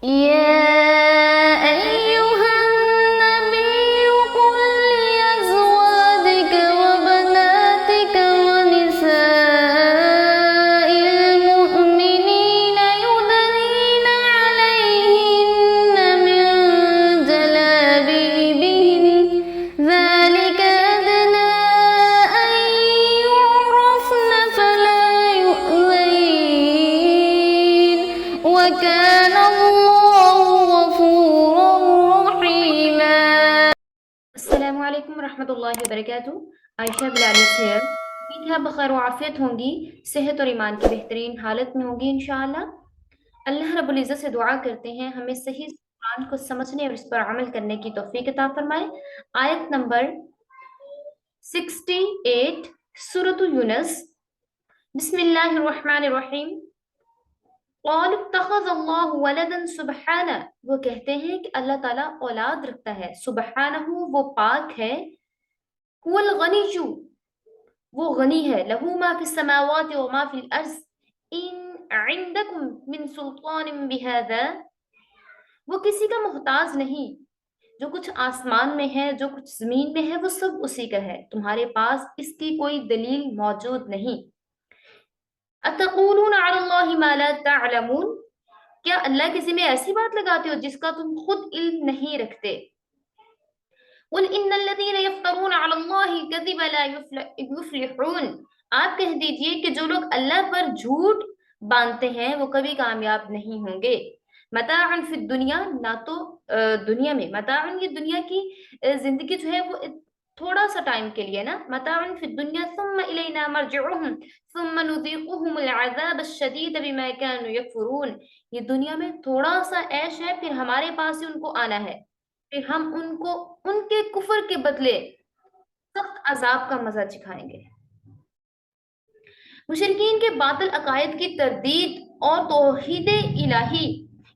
يا أيها النبي قل لأزواجك وبناتك ونساء المؤمنين يدنين عليهن من جلابيبهن ذلك أدنى أن يعرفن فلا يؤذين وكان السلام علیکم ورحمۃ اللہ وبرکاتہ۔ عائشہ بلال here۔ امید ہے آپ بخیر و عافیت ہوں گی، صحت اور ایمان کی بہترین حالت میں ہوں گی انشاءاللہ۔ اللہ رب العزت سے دعا کرتے ہیں ہمیں صحیح قرآن کو سمجھنے اور اس پر عمل کرنے کی توفیق عطا فرمائے۔ آیت نمبر 68 سورۃ یونس۔ بسم اللہ الرحمن الرحیم۔ قالوا اتخذ اللہ ولدا سبحانہ، وہ کہتے ہیں کہ اللہ تعالیٰ اولاد رکھتا ہے، سبحانہ وہ پاک ہے، هو الغنی وہ غنی ہے، لہو ما فی السماوات وما فی الارض ان عندکم من سلطان بہذا، وہ کسی کا محتاج نہیں، جو کچھ آسمان میں ہے جو کچھ زمین میں ہے وہ سب اسی کا ہے، تمہارے پاس اس کی کوئی دلیل موجود نہیں۔ اتقولون علی اللہ ما لا تعلمون، کیا اللہ کسی میں ایسی بات لگاتے ہو جس کا تم خود علم نہیں رکھتے؟ قل ان الذین یفترون علی اللہ الکذب لا یفلحون، آپ کہہ دیجئے کہ جو لوگ اللہ پر جھوٹ باندھتے ہیں وہ کبھی کامیاب نہیں ہوں گے۔ متاعن فی الدنیا، نہ تو دنیا میں، متاعن یہ دنیا کی زندگی جو ہے وہ تھوڑا سا ٹائم کے لیے نا، متاعن فی الدنیا ثم الینا مرجعهم ثم نذیقهم العذاب الشدید بما كانوا یکفرون، یہ دنیا میں تھوڑا سا عیش ہے، پھر ہمارے پاس ہی ان کو آنا ہے، پھر ہم ان کو ان کے کفر کے بدلے سخت عذاب کا مزہ چکھائیں گے۔ مشرکین کے باطل عقائد کی تردید اور توحید الہی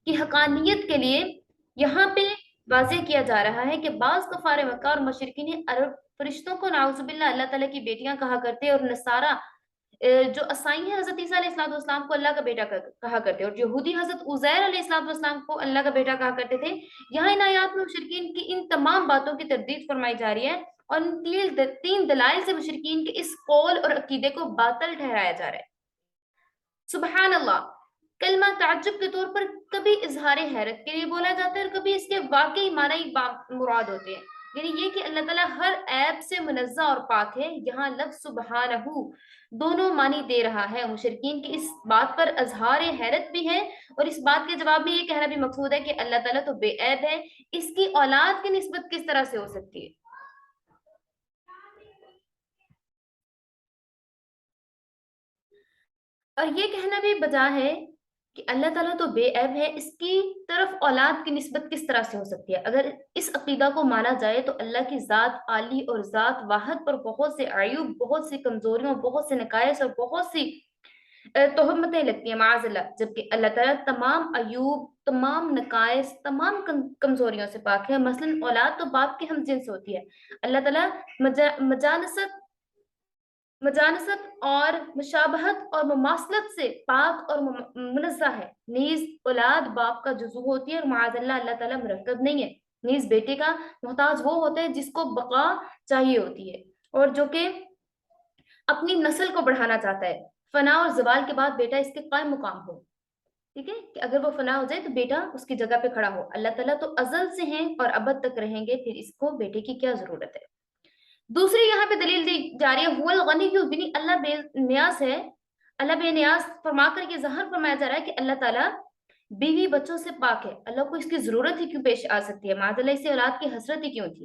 کی حقانیت کے لیے یہاں پہ واضح کیا جا رہا ہے کہ بعض کفار مکہ اور مشرکین عرب فرشتوں کو نعوذ باللہ اللہ تعالیٰ کی بیٹیاں کہا کرتے، اور نصارہ جو عیسائی ہیں حضرت عیسیٰ علیہ السلام کو اللہ کا بیٹا کہا کرتے، اور یہودی حضرت عزیر علیہ السلام کو اللہ کا بیٹا کہا کرتے تھے۔ یہاں ان آیات میں مشرکین کی ان تمام باتوں کی تردید فرمائی جا رہی ہے، اور ان تین دلائل سے مشرکین کے اس قول اور عقیدے کو باطل ٹھہرایا جا رہا ہے۔ سبحان اللہ کلمہ تعجب کے طور پر کبھی اظہار حیرت کے لیے بولا جاتا ہے اور کبھی اس کے واقعی معنی مراد ہوتے ہیں، یعنی یہ کہ اللہ تعالیٰ ہر عیب سے منزہ اور پاک ہے۔ یہاں لفظ سبحانہ دونوں معنی دے رہا ہے۔ مشرکین کی اس بات پر اظہار حیرت بھی ہے، اور اس بات کے جواب میں یہ کہنا بھی مقصود ہے کہ اللہ تعالیٰ تو بے عیب ہے، اس کی اولاد کی نسبت کس طرح سے ہو سکتی ہے؟ اور یہ کہنا بھی بجا ہے کہ اللہ تعالیٰ تو بے عیب ہے، اس کی طرف اولاد کی نسبت کس طرح سے ہو سکتی ہے؟ اگر اس عقیدہ کو مانا جائے تو اللہ کی ذات عالی اور ذات واحد پر بہت سے عیوب، بہت سی کمزوریوں، بہت سے نقائص اور بہت سی تہمتیں لگتی ہیں معاذ اللہ، جبکہ اللہ تعالیٰ تمام عیوب، تمام نقائص، تمام کمزوریوں سے پاک ہے۔ مثلا اولاد تو باپ کے ہم جنس ہوتی ہے، اللہ تعالیٰ مجانست اور مشابہت اور مماثلت سے پاک اور منزہ ہے، نیز اولاد باپ کا جزو ہوتی ہے، اور معاذ اللہ اللہ تعالیٰ مرکب نہیں ہے، نیز بیٹے کا محتاج وہ ہوتا ہے جس کو بقا چاہیے ہوتی ہے، اور جو کہ اپنی نسل کو بڑھانا چاہتا ہے، فنا اور زوال کے بعد بیٹا اس کے قائم مقام ہو، ٹھیک ہے، کہ اگر وہ فنا ہو جائے تو بیٹا اس کی جگہ پہ کھڑا ہو۔ اللہ تعالیٰ تو ازل سے ہیں اور ابد تک رہیں گے، پھر اس کو بیٹے کی کیا ضرورت ہے؟ دوسری یہاں پہ دلیل دی جا رہی ہے هو الغنی، یعنی اللہ بے نیاز ہے، اللہ بے نیاز فرما کر یہ ظاہر فرمایا جا رہا ہے کہ اللہ تعالیٰ بیوی بچوں سے پاک ہے، اللہ کو اس کی ضرورت ہی کیوں پیش آ سکتی ہے؟ معاذ اللہ اسے اولاد کی حسرت ہی کیوں تھی؟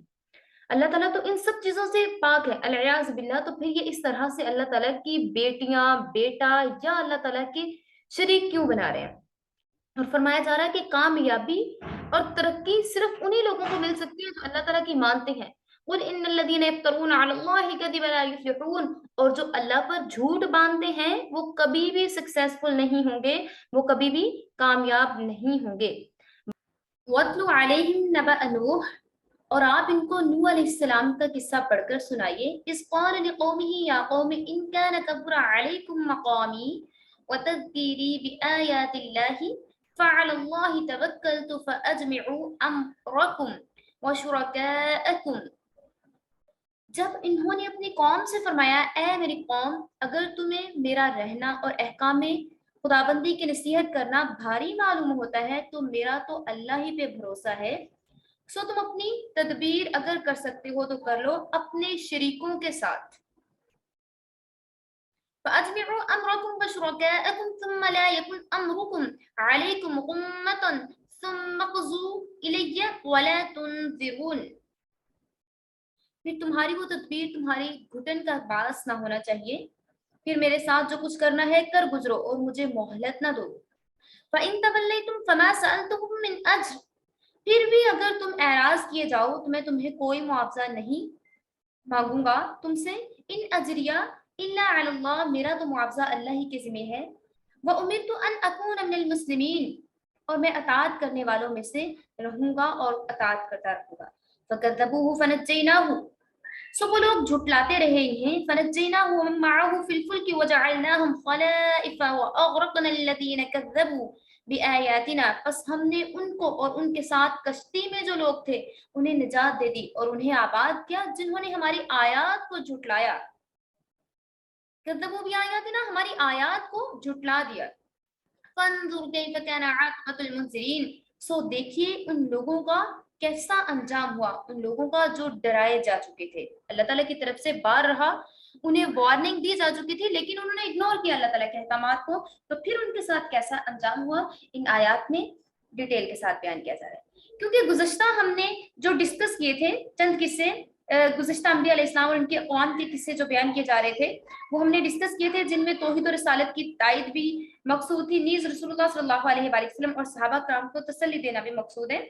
اللہ تعالیٰ تو ان سب چیزوں سے پاک ہے العیاذ باللہ، تو پھر یہ اس طرح سے اللہ تعالیٰ کی بیٹیاں، بیٹا یا اللہ تعالیٰ کی شریک کیوں بنا رہے ہیں؟ اور فرمایا جا رہا ہے کہ کامیابی اور ترقی صرف انہی لوگوں کو مل سکتی ہے جو اللہ تعالیٰ کی مانتے ہیں۔ قل ان الذین یفترون علی اللہ الکذب لا یفلحون، اور جو اللہ پر جھوٹ باندھتے ہیں وہ کبھی بھی سکسیسفل نہیں ہوں گے، وہ کبھی بھی کامیاب نہیں ہوں گے۔ وَاتْلُ عَلَيْهِمْ نَبَأَ نُوحٍ، اور آپ ان کو نوح علیہ السلام کا قصہ پڑھ کر سنائیے۔ اذ قال لقومه یا قوم ان كان كبر عليكم مقامی وتذکیری بآیات اللہ فعلى الله توكلت فأجمعوا أمركم وشركاءكم. جب انہوں نے اپنی قوم سے فرمایا اے میری قوم اگر تمہیں میرا رہنا اور احکام خدابندی کی نصیحت کرنا بھاری معلوم ہوتا ہے تو میرا تو اللہ ہی پہ بھروسہ ہے، سو تم اپنی تدبیر اگر کر سکتے ہو تو کر لو اپنے شریکوں کے ساتھ. فَأَجْمِعُوا أَمْرَكُمْ وَشُرَكَاءَكُمْ ثُمَّ لَا يَكُنْ أَمْرُكُمْ عَلَيْكُمْ غُمَّةً ثُمَّ اقْضُوا إِلَيَّ وَلَا تُنْظِرُونِ. پھر تمہاری وہ تدبیر تمہاری گھٹن کا باعث نہ ہونا چاہیے، پھر میرے ساتھ جو کچھ کرنا ہے کر گزرو اور مجھے مہلت نہ دو. فَإِن تَوَلَّيْتُمْ فَمَا سَأَلْتُكُم مِّنْ أَجْرٍ. پھر بھی اگر تم اعراض کیے جاؤ تو میں تمہیں کوئی معاوضہ نہیں مانگوں گا تم سے. ان اجریہ الا علی اللہ، میرا تو معاوضہ اللہ ہی کے ذمہ ہے. وَأُمِرْتُ أَنْ أَكُونَ مِنَ الْمُسْلِمِينَ، اور میں اطاعت کرنے والوں میں سے رہوں گا اور اطاعت کرتا رہوں گا. فَكَذَّبُوهُ فَنَجَّيْنَاهُ، سو وہ لوگ جھٹلاتے رہے ہیں. فَنَجَّيْنَاهُ وَمَن مَّعَهُ فِي الْفُلْكِ وَجَعَلْنَاهُمْ خَلَائِفَ وَأَغْرَقْنَا الَّذِينَ كَذَّبُوا بِآيَاتِنَا، پس ہم نے ان کو اور ان کے ساتھ کشتی میں جو لوگ تھے انہیں نجات دے دی اور انہیں آباد کیا جنہوں نے ہماری آیات کو جھٹلایا. کذبوا بآیاتنا، ہماری آیات کو جھٹلا دیا. فانظر کیف کان عاقبۃ المنذرین، سو دیکھیے ان لوگوں کا کیسا انجام ہوا، ان لوگوں کا جو ڈرائے جا چکے تھے. اللہ تعالیٰ کی طرف سے بار رہا، انہیں وارننگ دی جا چکی تھی لیکن انہوں نے اگنور کیا اللہ تعالیٰ کے احکامات کو، تو پھر ان کے ساتھ کیسا انجام ہوا ان آیات میں ڈیٹیل کے ساتھ بیان کیا جا رہا ہے. کیونکہ گزشتہ ہم نے جو ڈسکس کیے تھے چند قصے، گزشتہ انبیاء علیہ السلام اور ان کے اقوام کے قصے جو بیان کیے جا رہے تھے وہ ہم نے ڈسکس کیے تھے، جن میں توحید و رسالت کی تائید بھی مقصود تھی، نیز رسول اللہ صلی اللہ علیہ وآلہ وسلم اور صحابہ کرام کو تسلی دینا بھی مقصود ہے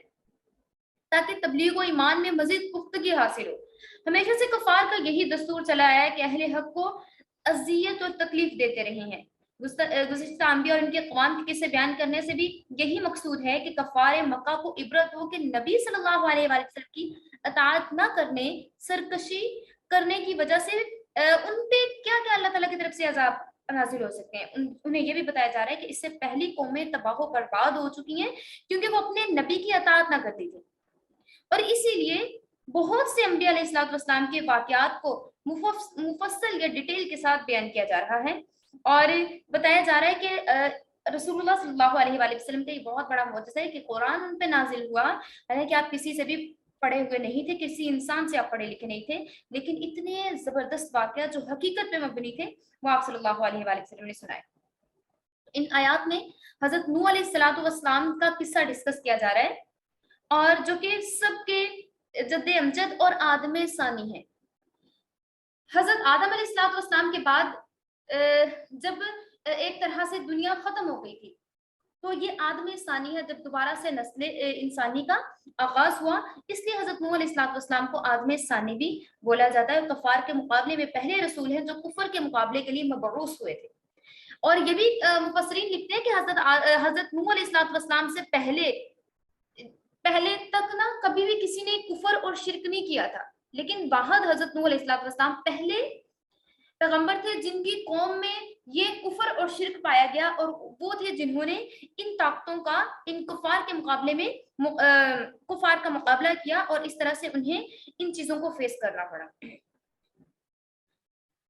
تاکہ تبلیغ و ایمان میں مزید پختگی حاصل ہو. ہمیشہ سے کفار کا یہی دستور چلا آیا ہے کہ اہل حق کو اذیت اور تکلیف دیتے رہے ہیں. گزشتہ انبیاء اور ان کے اقوام کے قصے بیان کرنے سے بھی یہی مقصود ہے کہ کفار مکہ کو عبرت ہو کہ نبی صلی اللہ علیہ وآلہ وسلم کی اطاعت نہ کرنے، سرکشی کرنے کی وجہ سے ان پہ کیا کیا اللہ تعالیٰ کی طرف سے عذاب نازل ہو سکتے ہیں. انہیں یہ بھی بتایا جا رہا ہے کہ اس سے پہلی قومیں تباہ و برباد ہو چکی ہیں کیونکہ وہ اپنے نبی کی اطاعت نہ کرتی تھی. اور اسی لیے بہت سے انبیاء علیہ الصلوۃ والسلام کے واقعات کو مفصل یا ڈیٹیل کے ساتھ بیان کیا جا رہا ہے اور بتایا جا رہا ہے کہ رسول اللہ صلی اللہ علیہ وآلہ وسلم کا یہ بہت بڑا معجزہ ہے کہ قرآن ان پہ نازل ہوا، حالانکہ آپ کسی سے بھی پڑھے ہوئے نہیں تھے، کسی انسان سے آپ پڑھے لکھے نہیں تھے، لیکن اتنے زبردست واقعات جو حقیقت پہ مبنی تھے وہ آپ صلی اللہ علیہ وآلہ وسلم نے سنائے. ان آیات میں حضرت نوح علیہ الصلوۃ والسلام کا قصہ ڈسکس کیا جا رہا ہے اور جو کہ سب کے جد امجد اور آدم ثانی ہے. حضرت آدم علیہ الصلوۃ والسلام کے بعد جب ایک طرح سے دنیا ختم ہو گئی تھی تو یہ آدم ثانی ہے جب دوبارہ سے نسل انسانی کا آغاز ہوا، اس لیے حضرت نوح علیہ الصلوۃ والسلام کو آدم ثانی بھی بولا جاتا ہے. کفار کے مقابلے میں پہلے رسول ہیں جو کفر کے مقابلے کے لیے مبعوث ہوئے تھے. اور یہ بھی مفسرین لکھتے ہیں کہ حضرت نوح علیہ الصلوۃ والسلام سے پہلے تک نا کبھی بھی کسی نے کفر اور شرک نہیں کیا تھا، لیکن بعد حضرت نوح علیہ الصلوۃ والسلام پہلے پیغمبر تھے جن کی قوم میں یہ کفر اور شرک پایا گیا اور وہ تھے جنہوں نے ان طاقتوں کا ان کفار کے مقابلے میں کفار کا مقابلہ کیا اور اس طرح سے انہیں ان چیزوں کو فیس کرنا پڑا.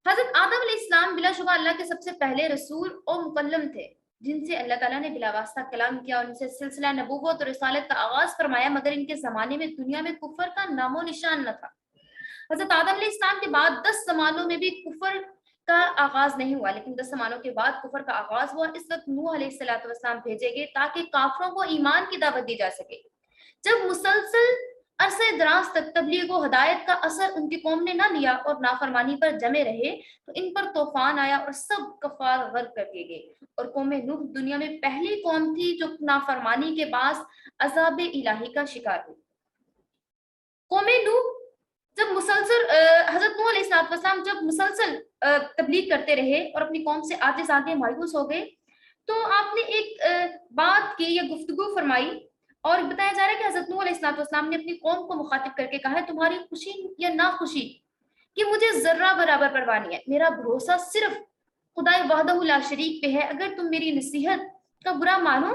حضرت آدم علیہ السلام بلا شبہ اللہ کے سب سے پہلے رسول اور مکلم تھے جن سے اللہ تعالیٰ نے بلا واسطہ کلام کیا اور ان سے سلسلہ نبوت اور رسالت کا آغاز فرمایا، مگر ان کے زمانے میں دنیا میں کفر کا نام و نشان نہ تھا. حضرت آدم علیہ السلام کے بعد 10 زمانوں میں بھی کفر کا آغاز نہیں ہوا، لیکن 10 زمانوں کے بعد کفر کا آغاز ہوا. اس وقت نوح علیہ الصلوۃ والسلام بھیجے گئے تاکہ کافروں کو ایمان کی دعوت دی جا سکے. جب مسلسل عرصے دراز تک تبلیغ و ہدایت کا اثر ان کی قوم نے نہ لیا اور نافرمانی پر جمے رہے تو ان پر طوفان آیا اور سب کفار غرق کر دیے گئے. اور قوم نوح دنیا میں پہلی قوم تھی جو نافرمانی کے باعث عذاب الہی کا شکار ہوئی. قوم نوح جب مسلسل حضرت نوح علیہ السلام جب مسلسل تبلیغ کرتے رہے اور اپنی قوم سے آتے آتے مایوس ہو گئے تو آپ نے ایک بات کی یا گفتگو فرمائی اور بتایا جا رہا ہے کہ حضرت نوح علیہ السلام نے اپنی قوم کو مخاطب کر کے کہا ہے تمہاری خوشی یا ناخوشی کہ مجھے ذرہ برابر پرواہ نہیں ہے، میرا بھروسہ صرف خدائے وحدہ لا شریک پہ ہے. اگر تم میری نصیحت کا برا مانو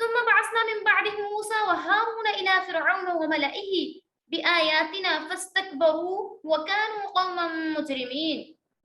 ثم بعثنا من بعده موسى وهارون إلى فرعون وملئه بآياتنا فاستكبروا وكانوا قوما مجرمين।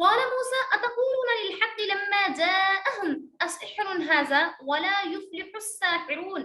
قال موسى أتقولون للحق لما جاءهم أسحر هذا ولا يفلح الساحرون।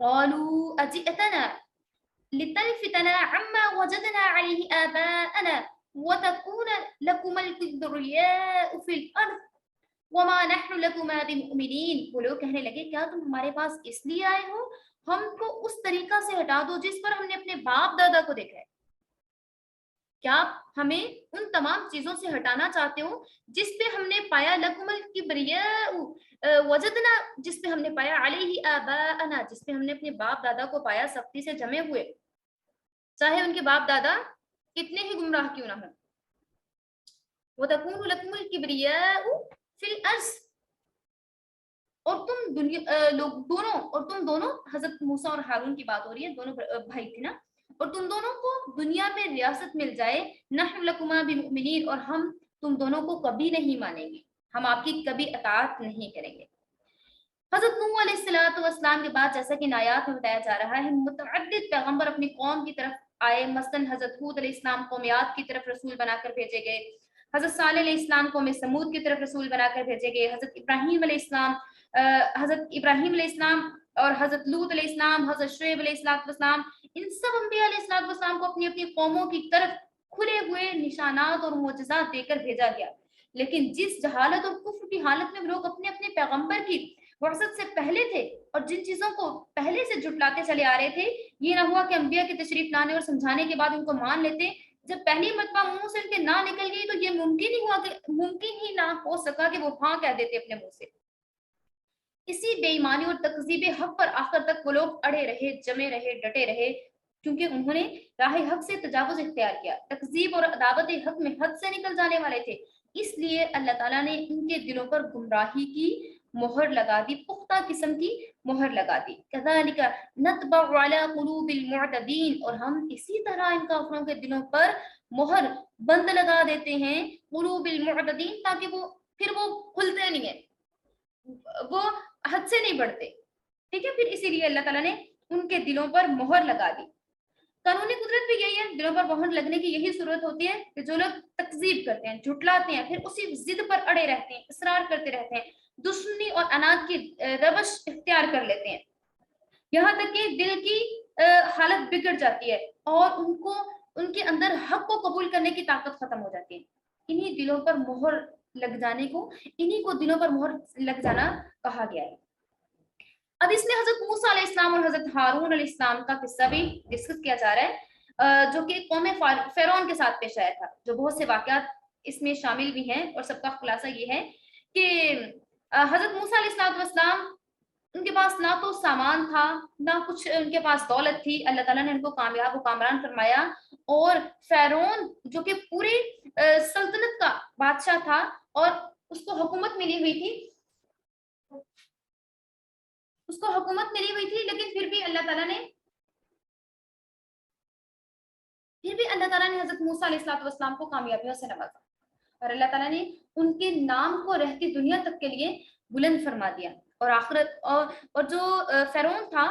قالوا أجئتنا لتلفتنا عما وجدنا عليه آباءنا وتكون لكم الكبرياء في الأرض وما نحن لكما بمؤمنين۔ وہ لوگ کہنے لگے کیا تم ہمارے پاس اس لیے آئے ہو ہم کو اس طریقہ سے ہٹا دو جس پر ہم نے اپنے باپ دادا کو دیکھا ہے؟ کیا آپ ہمیں ان تمام چیزوں سے ہٹانا چاہتے ہو جس پہ ہم نے پایا لکم الکبریاء وجدنا، جس پہ ہم نے پایا علیہ آباءنا، جس پہ ہم نے اپنے باپ دادا کو پایا سختی سے جمے ہوئے، چاہے ان کے باپ دادا کتنے ہی گمراہ کیوں نہ ہوں۔ وَتَكُونُ لَكُمُ الْكِبْرِيَاءُ فِي الْأَرْضِ، اور تم تم دونوں، حضرت موسیٰ اور ہارون کی بات ہو رہی ہے، دونوں بھائی تھے نا، اور تم دونوں کو دنیا میں ریاست مل جائے، نحن لکما بمؤمنین، اور ہم تم دونوں کو کبھی نہیں مانیں گے، ہم آپ کی کبھی اطاعت نہیں کریں گے۔ حضرت نوح علیہ السلام کے بعد جیسا کہ آیات میں بتایا جا رہا ہے متعدد پیغمبر اپنی قوم کی طرف آئے، مثلاً حضرت ہود علیہ السلام قومیات کی طرف رسول بنا کر بھیجے گئے، حضرت صالح علیہ السلام قوم سمود کی طرف رسول بنا کر بھیجے گئے، حضرت ابراہیم علیہ السلام اور حضرت لوط علیہ السلام، حضرت شعیب علیہ السلام، ان سب انبیاء علیہ السلام کو اپنی اپنی قوموں کی طرف کھلے ہوئے نشانات اور معجزات دے کر بھیجا گیا۔ لیکن جس جہالت اور کفر کی حالت میں لوگ اپنے اپنے پیغمبر کی وحشت سے پہلے تھے اور جن چیزوں کو پہلے سے جھٹلاتے چلے آ رہے تھے، یہ نہ ہوا کہ انبیاء کی تشریف لانے اور سمجھانے کے بعد ان کو مان لیتے، جب پہلی مرتبہ منہ سے ان کے نہ نکل گئی تو یہ ممکن ہی نہ ہو سکا کہ وہ ہاں کہہ دیتے اپنے منہ سے۔ اسی بے ایمانی اور تکذیب حق پر آخر تک وہ لوگ اڑے رہے، جمے رہے، ڈٹے رہے، کیونکہ انہوں نے راہ حق سے تجاوز اختیار کیا، تکذیب اور عداوت حق میں حد سے نکل جانے والے تھے، اس لیے اللہ تعالیٰ نے ان کے دلوں پر گمراہی کی مہر لگا دی، پختہ قسم کی مہر لگا دی۔ کذالک نطبع علی قلوب المعتدین، اور ہم اسی طرح ان کافروں کے دلوں پر مہر بند لگا دیتے ہیں، قلوب المعتدین، تاکہ وہ کھلتے نہیں ہیں، وہ حد سے نہیں بڑھتے، ٹھیک ہے۔ پھر اسی لیے اللہ تعالیٰ نے ان کے دلوں پر مہر لگا دی۔ قانونی قدرت بھی یہی ہے، دلوں پر مہر لگنے کی یہی صورت ہوتی ہے کہ جو لوگ تکذیب کرتے ہیں، جھٹلاتے ہیں، پھر اسی ضد پر اڑے رہتے ہیں، اصرار کرتے رہتے ہیں، دشمنی اور اناد کی روش اختیار کر لیتے ہیں، یہاں تک کہ دل کی حالت بگڑ جاتی ہے اور ان کے اندر حق کو قبول کرنے کی طاقت ختم ہو جاتی ہے۔ انہی دلوں پر مہر لگ جانے کو، انہی کو دلوں پر مہر لگ جانا کہا گیا ہے۔ اب اس میں حضرت موسیٰ علیہ السلام اور حضرت ہارون علیہ السلام کا قصہ بھی ڈسکس کیا جا رہا ہے، جو کہ قوم فرعون کے ساتھ پیش آیا تھا، جو بہت سے واقعات اس میں شامل بھی ہیں، اور سب کا خلاصہ یہ ہے کہ حضرت موسیٰ علیہ السلام ان کے پاس نہ تو سامان تھا، نہ کچھ ان کے پاس دولت تھی، اللہ تعالیٰ نے ان کو کامیاب و کامران فرمایا، اور فرعون جو کہ پوری سلطنت کا بادشاہ تھا اور اس کو حکومت ملی ہوئی تھی، لیکن پھر بھی اللہ تعالیٰ نے حضرت موسیٰ علیہ السلام کو کامیابیوں سے نوازا، اور اللہ تعالیٰ نے ان کے نام کو رہتی دنیا تک کے لیے بلند فرما دیا، اور آخرت اور جو فرعون تھا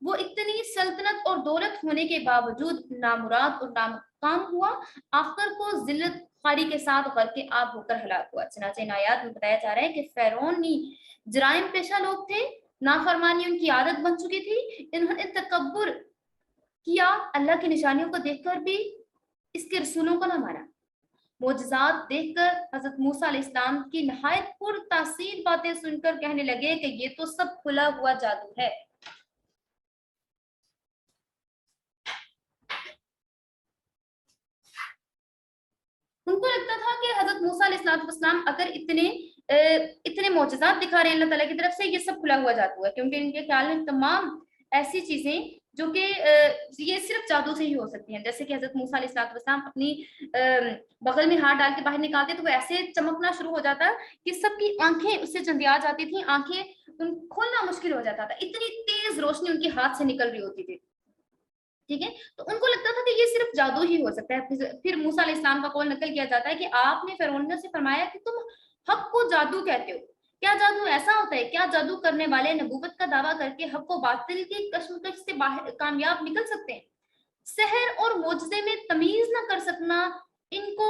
وہ اتنی سلطنت اور دولت ہونے کے باوجود نامراد اور ناکام ہوا، آخر کو ذلت خواری کے ساتھ غرق آب ہو کر ہلاک ہوا۔ چنانچہ ان آیات میں بتایا جا رہا ہے کہ فرعونی جرائم پیشہ لوگ تھے، نافرمانی ان کی عادت بن چکی تھی، انہوں نے تکبر کیا، اللہ کی نشانیوں کو دیکھ کر بھی اس کے رسولوں کو نہ مانا، معجزات دیکھ کر حضرت موسیٰ علیہ السلام کی نہایت پر تاثیر باتیں سن کر کہنے لگے کہ یہ تو سب کھلا ہوا جادو ہے۔ ان کو لگتا تھا کہ حضرت موسیٰ علیہ السلام اگر اتنے معجزات دکھا رہے ہیں اللہ تعالیٰ کی طرف سے، یہ سب کھلا ہوا جادو ہے، کیونکہ ان کے خیال میں تمام ایسی چیزیں جو کہ یہ صرف جادو سے ہی ہو سکتی ہیں، جیسے کہ حضرت موسیٰ علیہ السلام اپنی بغل میں ہاتھ ڈال کے باہر نکالتے تو وہ ایسے چمکنا شروع ہو جاتا کہ سب کی آنکھیں اس سے چندیا جاتی تھیں، آنکھیں کھولنا مشکل ہو جاتا تھا، اتنی تیز روشنی ان کے ہاتھ سے نکل رہی ہوتی تھی، ٹھیک ہے۔ تو ان کو لگتا تھا کہ یہ صرف جادو ہی ہو سکتا ہے۔ پھر موسیٰ علیہ السلام کا قول نقل کیا جاتا ہے کہ آپ نے فرعون سے فرمایا کہ تم حق کو جادو کہتے ہو، کیا جادو ایسا ہوتا ہے؟ کیا جادو کرنے والے نبوت کا دعویٰ کر کے حق و باطل کی کشمکش سے کامیاب نکل سکتے ہیں؟ سحر اور معجزے میں تمیز نہ کر سکنا ان کو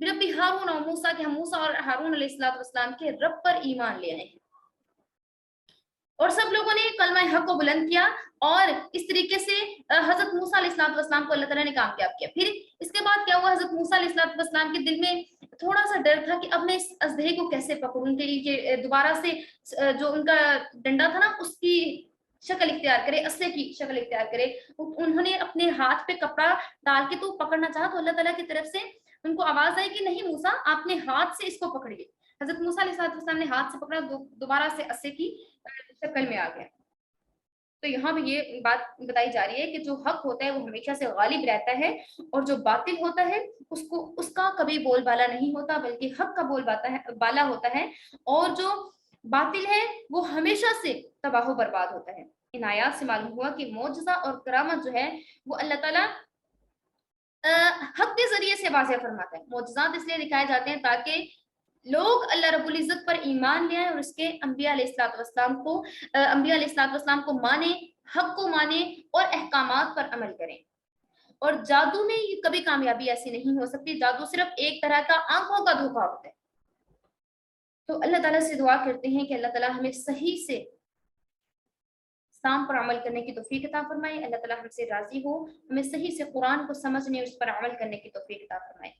بربی ہارون اور موسیٰ کہ ہم موسیٰ اور ہارون علیہ السلام کے رب پر ایمان لے آئے ہیں. اور سب لوگوں نے کلمہ حق کو بلند کیا اور اس طریقے سے حضرت موسیٰ علیہ السلام کو اللہ تعالیٰ نے کامیاب کیا. پھر اس کے بعد کیا ہوا, حضرت موسیٰ علیہ السلام کے دل میں تھوڑا سا ڈر تھا کہ اب میں اس اژدہے کو کیسے پکڑوں کہ دوبارہ سے جو ان کا ڈنڈا تھا نا اس کی شکل اختیار کرے, اسے کی شکل اختیار کرے. انہوں نے اپنے ہاتھ پہ کپڑا ڈال کے تو پکڑنا چاہا, تو اللہ تعالیٰ کی طرف سے ان کو آواز آئی کہ نہیں موسیٰ, آپ نے ہاتھ سے اس کو پکڑیے. حضرت موسیٰ علیہ السلام نے ہاتھ سے پکڑا, دوبارہ سے اسے کی شکل میں آ گیا. تو یہاں بھی یہ بات بتائی جا رہی ہے کہ جو حق ہوتا ہے وہ ہمیشہ سے غالب رہتا ہے, اور جو باطل ہوتا ہے اس کا کبھی بول بالا نہیں ہوتا, بلکہ حق کا بول بالا ہوتا ہے, اور جو باطل ہے وہ ہمیشہ سے تباہ و برباد ہوتا ہے. ان آیات سے معلوم ہوا کہ معجزہ اور کرامت جو ہے وہ اللہ تعالیٰ حق کے ذریعے سے واضح فرماتا ہے. معجزات اس لیے دکھائے جاتے ہیں تاکہ لوگ اللہ رب العزت پر ایمان لے آئیں اور اس کے انبیاء علیہ السلام کو مانے, حق کو مانے اور احکامات پر عمل کریں. اور جادو میں یہ کبھی کامیابی ایسی نہیں ہو سکتی, جادو صرف ایک طرح کا آنکھوں کا دھوکا ہوتا ہے. تو اللہ تعالیٰ سے دعا کرتے ہیں کہ اللہ تعالیٰ ہمیں صحیح سے اسلام پر عمل کرنے کی توفیق عطا فرمائے. اللہ تعالیٰ ہم سے راضی ہو, ہمیں صحیح سے قرآن کو سمجھنے اور اس پر عمل کرنے کی توفیق عطا فرمائے.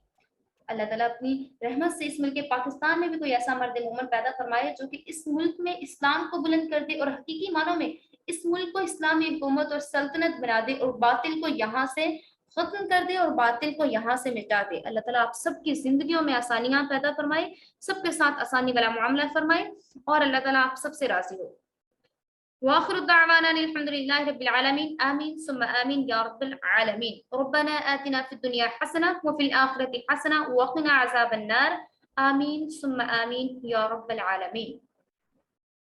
اللہ تعالیٰ اپنی رحمت سے اس ملک پاکستان میں بھی کوئی ایسا مرد مومن پیدا فرمائے جو کہ اس ملک میں اسلام کو بلند کر دے اور حقیقی معنوں میں اس ملک کو اسلامی حکومت اور سلطنت بنا دے, اور باطل کو یہاں سے ختم کر دے اور باطل کو یہاں سے مٹا دے. اللہ تعالیٰ آپ سب کی زندگیوں میں آسانیاں پیدا فرمائے, سب کے ساتھ آسانی والا معاملہ فرمائے, اور اللہ تعالیٰ آپ سب سے راضی ہو. واخر دعوانا الحمد لله رب العالمين آمين ثم آمين يا رب العالمين. ربنا آتنا في الدنيا حسنة وفي الآخرة حسنة وقنا عذاب النار. آمين ثم آمين يا رب العالمين.